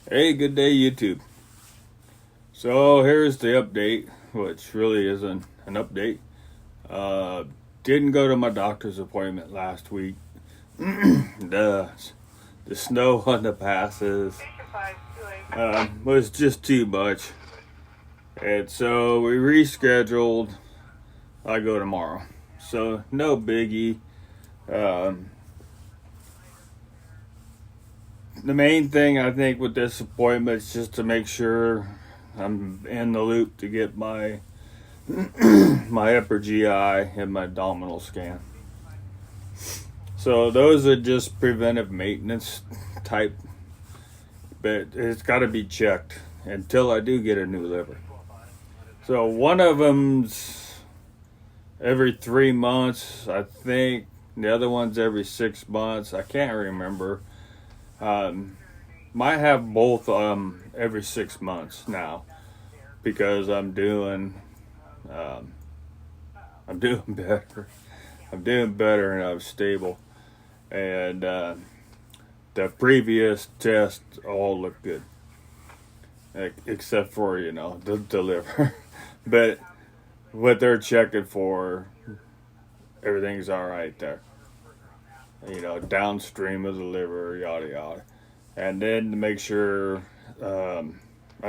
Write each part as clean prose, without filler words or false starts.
Hey, good day, YouTube. So here's the update, which really isn't an update. Uh, didn't go to my doctor's appointment last week. the snow on the passes was just too much, and so we rescheduled. I go tomorrow, so no biggie. Um, the main thing I think with this appointment is just to make sure I'm in the loop to get my my upper GI and my abdominal scan. So those are just preventive maintenance type, but it's got to be checked until I do get a new liver. So one of them's every 3 months, I think. The other one's every 6 months. I can't remember. Might have both every 6 months now because I'm doing better. I'm doing better and I'm stable. And the previous tests all look good, except for the liver. But what they're checking for, everything's all right there. Downstream of the liver, yada yada. And then to make sure I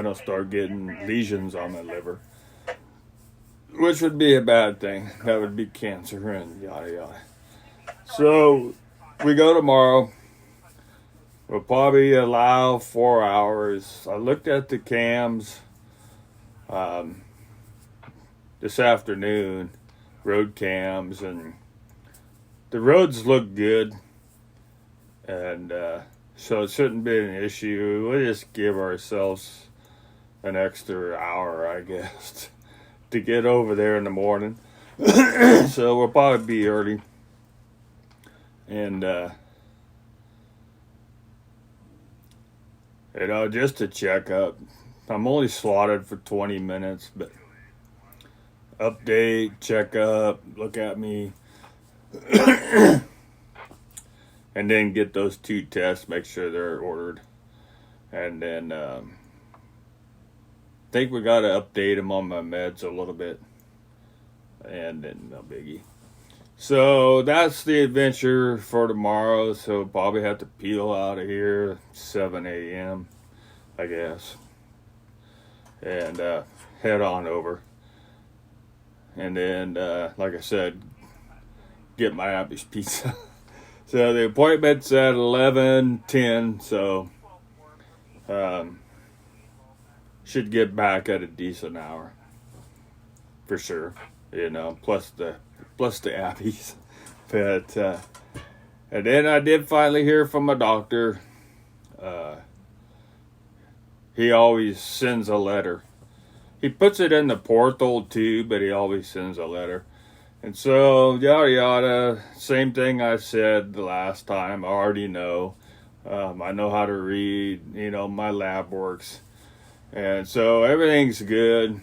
don't start getting lesions on my liver, which would be a bad thing. That would be cancer and yada yada. So we go tomorrow. We'll probably allow 4 hours. I looked at the cams this afternoon, road cams, and the roads look good. And so it shouldn't be an issue. We'll just give ourselves an extra hour, I guess, to get over there in the morning. So we'll probably be early. And, just to check up. I'm only slotted for 20 minutes, but update, check up, look at me. And then get those 2 tests, make sure they're ordered. And then I think we got to update them on my meds a little bit. And then no biggie. So that's the adventure for tomorrow. So probably have to peel out of here 7 a.m., I guess. And head on over. And then, like I said, get my Applebee's pizza. So the appointment's at 11:10, so should get back at a decent hour for sure. Plus the Appies. But and then I did finally hear from my doctor. He always sends a letter. He puts it in the portal too, but he always sends a letter. And so, yada yada, same thing I said the last time. I already know. I know how to read. My lab works. And so everything's good.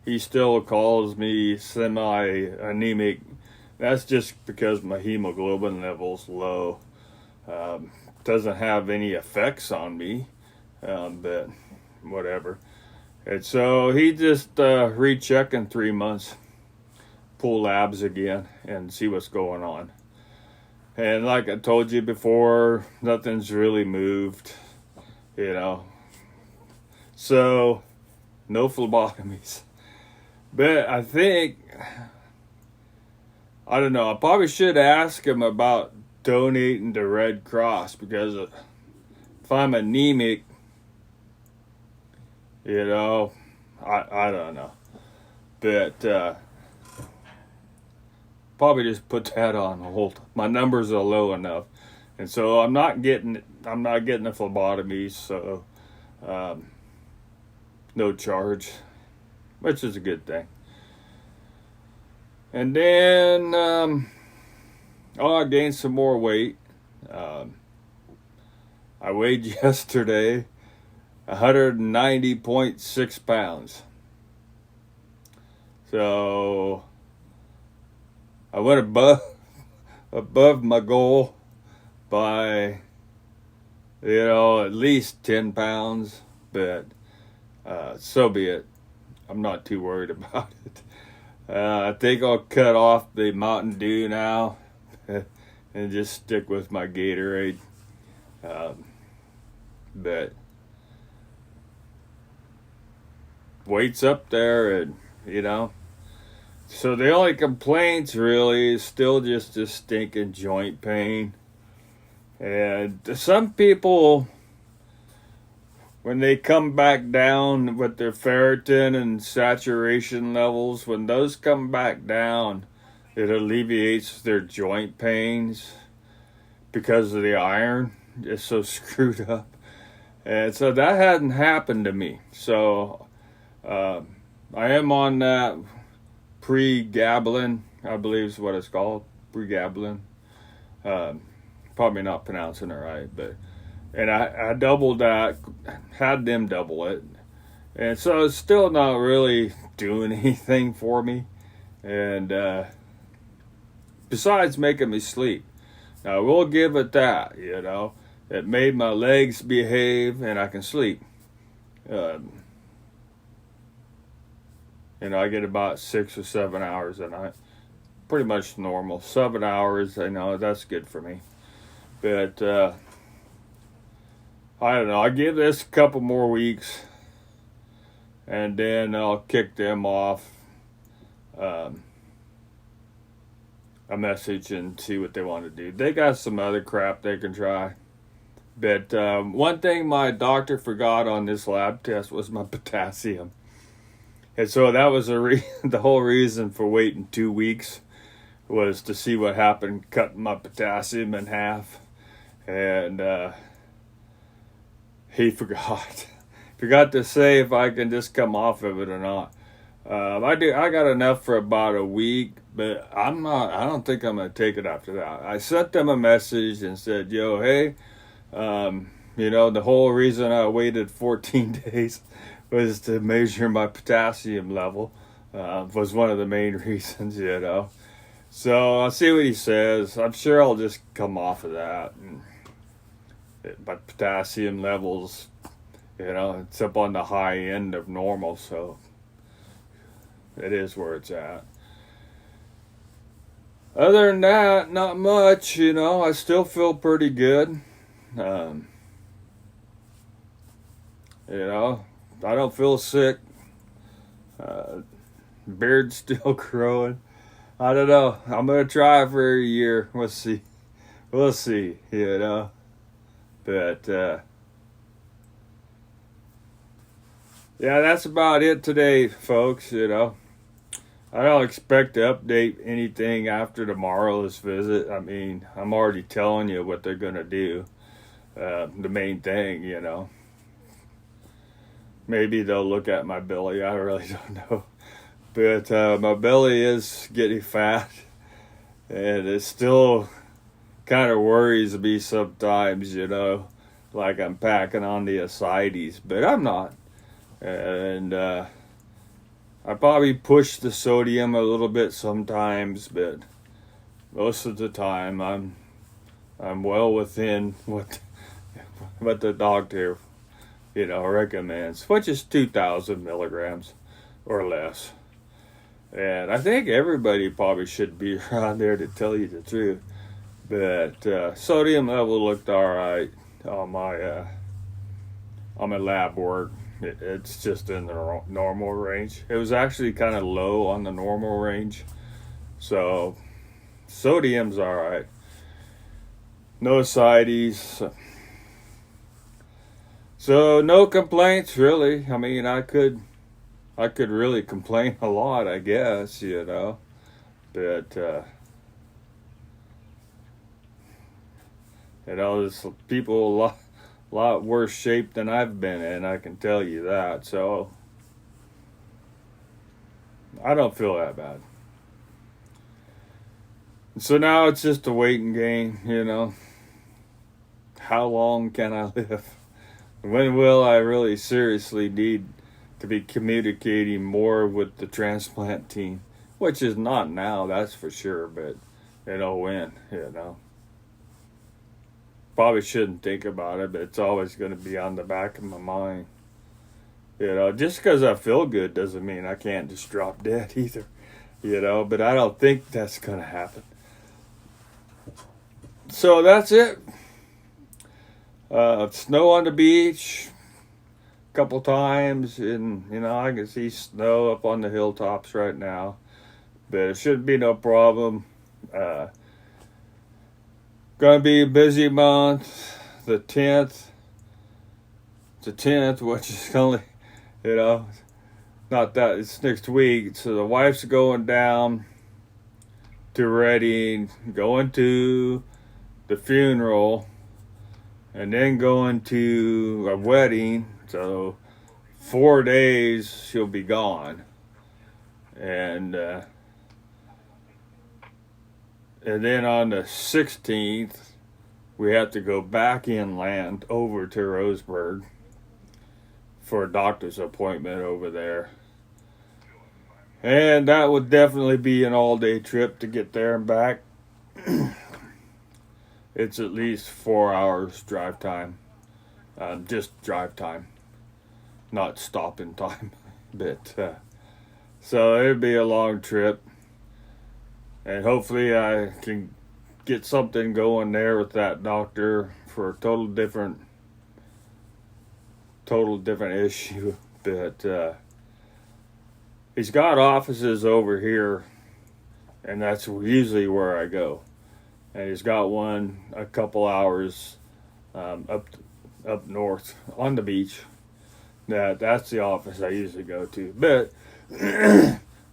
He still calls me semi-anemic. That's just because my hemoglobin level's low. Doesn't have any effects on me, but whatever. And so he just recheck in 3 months. Pull labs again and see what's going on. And like I told you before, nothing's really moved, So, no phlebotomies. But I think, I don't know, I probably should ask him about donating to Red Cross because if I'm anemic, I don't know. But, probably just put that on hold. My numbers are low enough, and so I'm not getting a phlebotomy, so no charge, which is a good thing. And then I gained some more weight. I weighed yesterday 190.6 pounds. So I went above my goal by at least 10 pounds, but so be it. I'm not too worried about it. I think I'll cut off the Mountain Dew now and just stick with my Gatorade. But weight's up there, and so the only complaints really is still just this stinking joint pain. And some people, when they come back down with their ferritin and saturation levels, when those come back down, it alleviates their joint pains because of the iron. It's so screwed up. And so that hadn't happened to me. So I am on that pregabalin, I believe is what it's called, pregabalin. Probably not pronouncing it right, and I doubled that, had them double it, and so it's still not really doing anything for me, and besides making me sleep. Now, I will give it that, it made my legs behave, and I can sleep. I get about 6 or 7 hours a night. Pretty much normal. 7 hours, that's good for me. But, I don't know. I'll give this a couple more weeks, and then I'll kick them off a message and see what they want to do. They got some other crap they can try. But one thing my doctor forgot on this lab test was my potassium. And so that was the whole reason for waiting 2 weeks, was to see what happened cutting my potassium in half. And he forgot to say if I can just come off of it or not. I got enough for about a week, but I don't think I'm going to take it after that. I sent them a message and said, yo, hey, the whole reason I waited 14 days was to measure my potassium level, was one of the main reasons, So I'll see what he says. I'm sure I'll just come off of that. And my potassium levels, it's up on the high end of normal, so it is where it's at. Other than that, not much, I still feel pretty good. I don't feel sick. Beard's still growing. I don't know. I'm going to try for a year. We'll see. But, yeah, that's about it today, folks, I don't expect to update anything after tomorrow's visit. I mean, I'm already telling you what they're going to do. The main thing, Maybe they'll look at my belly. I really don't know. But my belly is getting fat. And it still kind of worries me sometimes, like I'm packing on the ascites. But I'm not. And I probably push the sodium a little bit sometimes. But most of the time, I'm well within what the doctor recommends, which is 2,000 milligrams or less. And I think everybody probably should be around there, to tell you the truth. But sodium level looked all right on my lab work. It's just in the normal range. It was actually kind of low on the normal range. So sodium's all right. No ascites. So no complaints, really. I mean, I could really complain a lot, I guess, But, there's people a lot worse shape than I've been in, I can tell you that. So I don't feel that bad. So now it's just a waiting game, How long can I live? When will I really seriously need to be communicating more with the transplant team? Which is not now, that's for sure, but when. probably shouldn't think about it, but it's always going to be on the back of my mind. Just because I feel good doesn't mean I can't just drop dead either. But I don't think that's going to happen. So that's it. Snow on the beach a couple times, and I can see snow up on the hilltops right now, but it shouldn't be no problem. Gonna be a busy month. The 10th, which is only, not that, it's next week. So the wife's going down to Reading, going to the funeral, and then going to a wedding. So 4 days she'll be gone. And then on the 16th, we have to go back inland over to Roseburg for a doctor's appointment over there. And that would definitely be an all-day trip to get there and back. It's at least 4 hours drive time. Just drive time, not stopping time. But so it'd be a long trip. And hopefully I can get something going there with that doctor for a total different issue. But he's got offices over here, and that's usually where I go. And he's got one a couple hours up north on the beach. That's the office I usually go to. But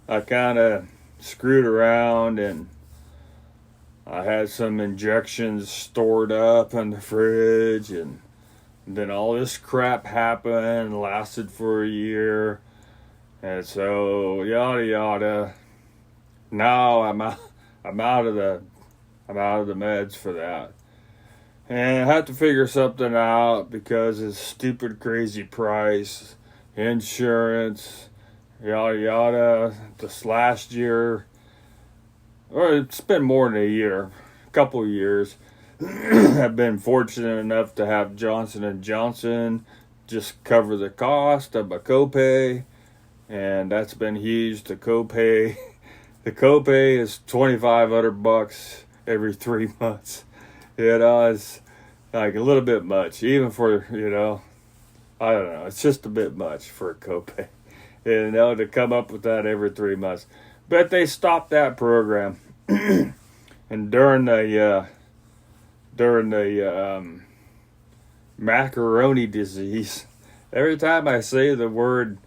I kind of screwed around, and I had some injections stored up in the fridge, and then all this crap happened and lasted for a year, and so yada yada. Now I'm out of the meds for that, and I have to figure something out because it's stupid crazy price, insurance, yada yada. This last year, or it's been more than a year, a couple of years, I've been fortunate enough to have Johnson & Johnson just cover the cost of my copay, and that's been huge. The copay is $2,500 every 3 months. It's like a little bit much, even for, I don't know, it's just a bit much for a copay. To come up with that every 3 months. But they stopped that program. And during the macaroni disease, every time I say the word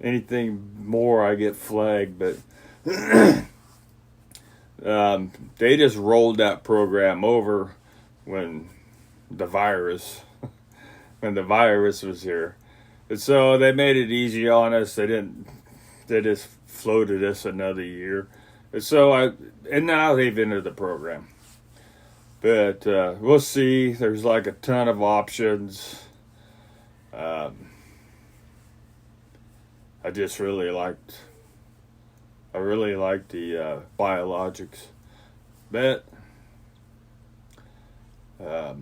anything more, I get flagged. But they just rolled that program over when the virus was here. And so they made it easy on us. They just floated us another year. And so now they've ended the program. But we'll see. There's like a ton of options. I really liked the biologics. But I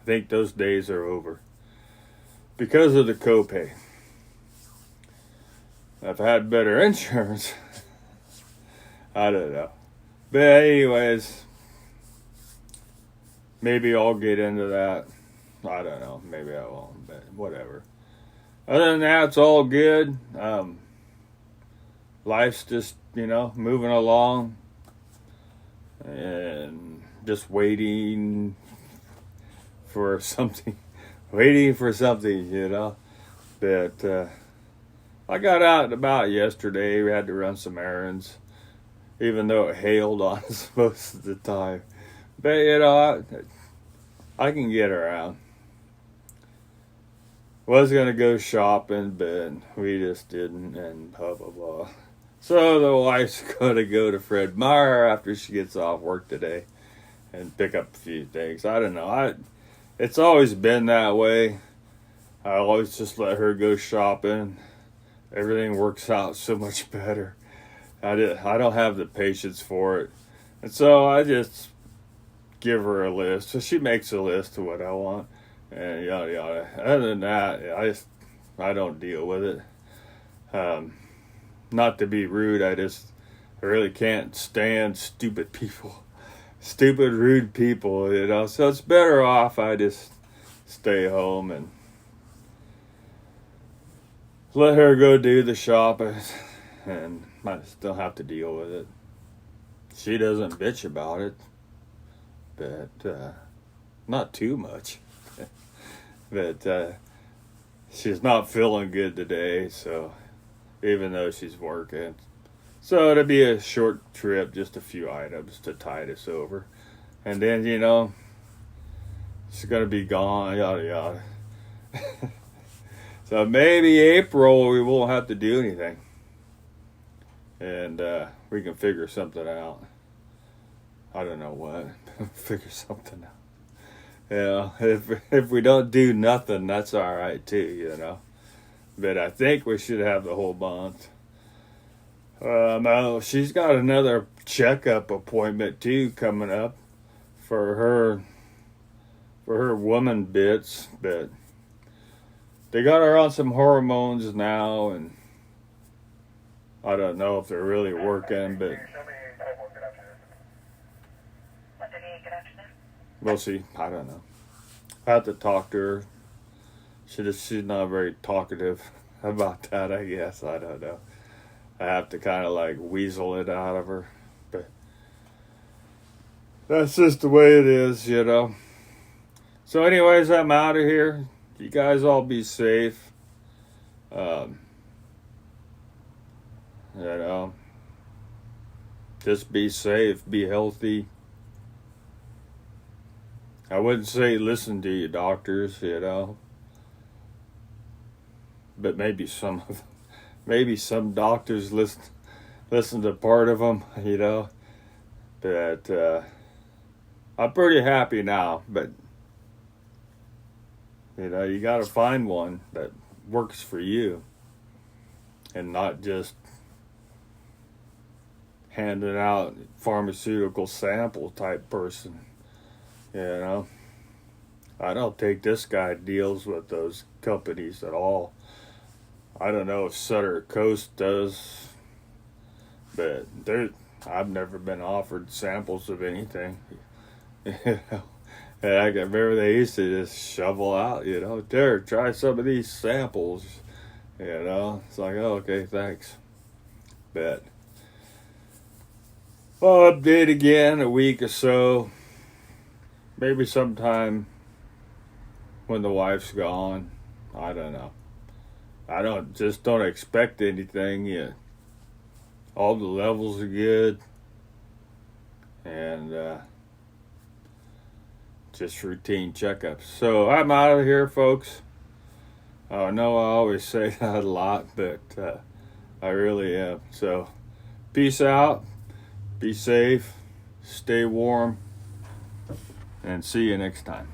think those days are over because of the copay. If I had better insurance, I don't know. But anyways, maybe I'll get into that. I don't know. Maybe I won't, but whatever. Other than that, it's all good. Life's just, moving along. And just waiting for something. But I got out and about yesterday. We had to run some errands, even though it hailed on us most of the time. But, I can get around. Was going to go shopping, but we just didn't, and blah, blah, blah. So the wife's going to go to Fred Meyer after she gets off work today and pick up a few things. I don't know. It's always been that way. I always just let her go shopping. Everything works out so much better. I don't have the patience for it. And so I just give her a list. So she makes a list of what I want, and yada yada. Other than that, I don't deal with it. Not to be rude, I really can't stand stupid people, stupid rude people, you know. So it's better off I just stay home and let her go do the shopping, and I just don't have to deal with it. She doesn't bitch about it, but not too much. But she's not feeling good today, so even though she's working. So it'll be a short trip, just a few items to tide us over. And then, you know, she's going to be gone, yada yada. So maybe April we won't have to do anything. And we can figure something out. I don't know what. Figure something out. Yeah, if we don't do nothing, that's all right too, you know. But I think we should have the whole month. No, she's got another checkup appointment too coming up for her woman bits, but they got her on some hormones now, and I don't know if they're really working, but we'll see. I don't know. I have to talk to her. She's not very talkative about that, I guess. I don't know. I have to kind of like weasel it out of her. But that's just the way it is, you know. So anyways, I'm out of here. You guys all be safe. You know, just be safe, be healthy. I wouldn't say listen to your doctors, you know, but maybe some doctors listen to part of them, you know. But I'm pretty happy now. But you know, you got to find one that works for you, and not just handing out pharmaceutical sample type person. You know, I don't think this guy deals with those companies at all. I don't know if Sutter Coast does, but I've never been offered samples of anything. You know, and I can remember they used to just shovel out, you know, there, try some of these samples. You know, it's like, oh, okay, thanks. But I'll update again a week or so. Maybe sometime when the wife's gone. I don't know. I don't expect anything yet. All the levels are good. And just routine checkups. So I'm out of here, folks. I know I always say that a lot, but I really am. So peace out. Be safe. Stay warm. And see you next time.